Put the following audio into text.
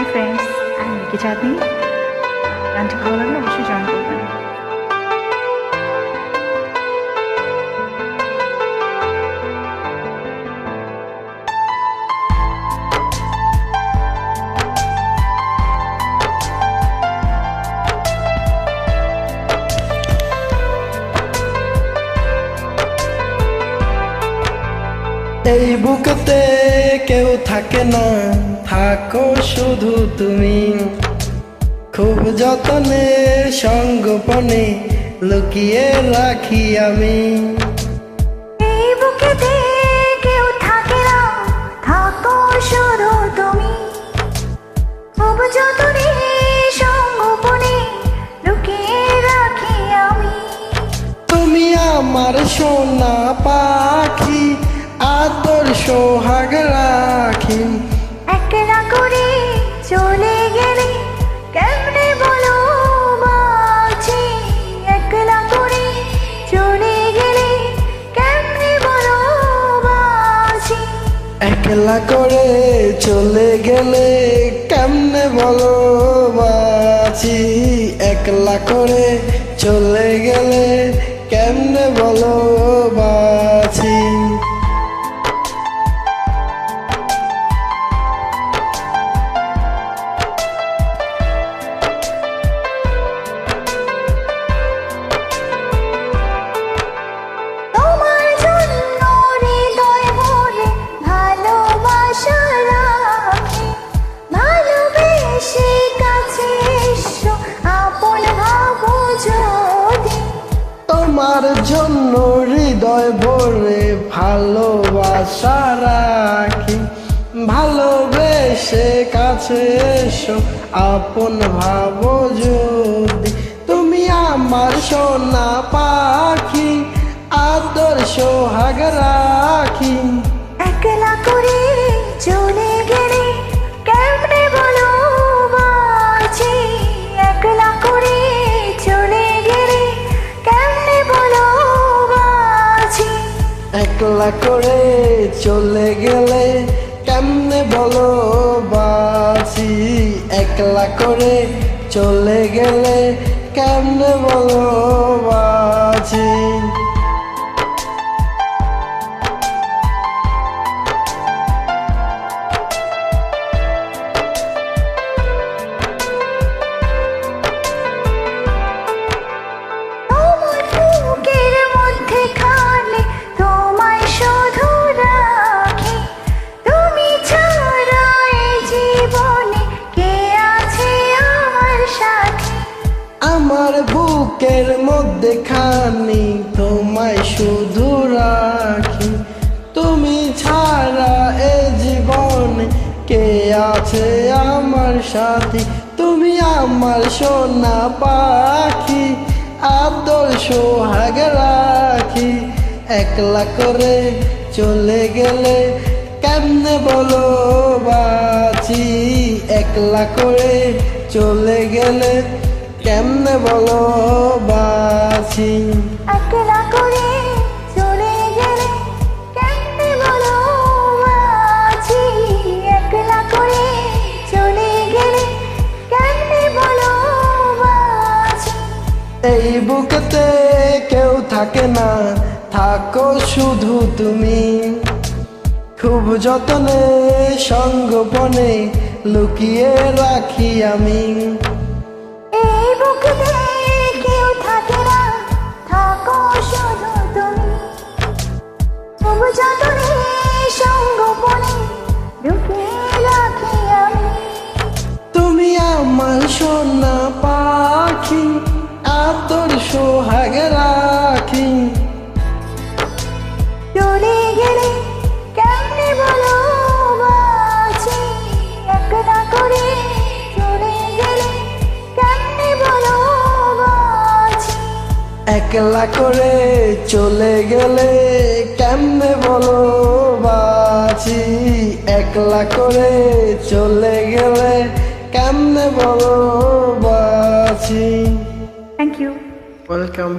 Hi friends, আমি Mickey চাঁদনি। গানটি ভালো লাগলে অবশ্যই জয়েন করবেন। এই বুকেতে কেউ থাকে না, থাকো শুধু তুমি। খুব যতনে সঙ্গোপনে লুকিয়ে রাখি আমি। এই বুকেতে কেউ থাকে না, থাকো শুধু তুমি। খুব যতনে সঙ্গোপনে লুকিয়ে রাখি আমি। তুমি আমার সোনা পাখি, আদর সোহাগ রাখি। একলা করে চলে গেলে কেমনে বলো বাঁচি। একলা করে চলে গেলে কেমনে বলো বাঁচি। একলা করে চলে গেলে কেমনে বলো বাঁচি। একলা করে চলে গেলে কেমনে বলো বাঁচি। তোমার জন্য হৃদয় ভরে ভালোবাসা রাখি। ভালোবেসে কাছে এসো, আপন ভাবো যদি। তোমার জন্য হৃদয় ভরে ভালোবাসা রাখি। ভালোবেসে কাছে এসো, আপন ভাবো যদি। তুমি আমার সোনা পাখি, আদর সোহাগ রাখি। একলা করে চলে গেলে কেমনে বলো বাঁচি। একলা করে চলে গেলে কেমনে বলো বাঁচি। একলা করে চলে গেলে কেমনে বলো বাঁচি। একলা করে চলে গেলে কেমনে বলো বাঁচি। তোমার বুকের মধ্যে খালে তোমায় শুধু রাখি। তুমি ছাড়া এই জীবনে কে আছে আমার সাথে। আমার বুকের মধ্যে খানি তোমায় শুধু রাখি। তুমি ছাড়া এ জীবনে কে আছে আমার সাথী। তুমি আমার সোনা পাখি, আদর সোহাগ রাখি। একলা করে চলে গেলে কেমনে বলো বাঁচি। একলা করে চলে গেলে কেমনে বলো বাঁচি। একলা করে চলে গেলে কেমনে বলো বাঁচি। একলা করে চলে গেলে কেমনে বলো বাঁচি। এই বুকেতে কেউ থাকে না, থাকো শুধু তুমি। খুব যতনে সঙ্গোপনে লুকিয়ে রাখি আমি। এই বুকেতে কেউ থাকে না, থাকো শুধু তুমি। খুব যতনে সঙ্গোপনে লুকিয়ে রাখি আমি। তুমি আমার সোনা পাখি, আদর সোহাগ রাখি। চলে গেলে কেমনে বলো বাঁচি। একলা করে চলে গেলে কেমনে বলো বাঁচি। একলা করে চলে গেলে কেমনে বলো বাঁচি। একলা করে চলে গেলে কেমনে বলো বাঁচি। Thank you. ওয়েলকাম।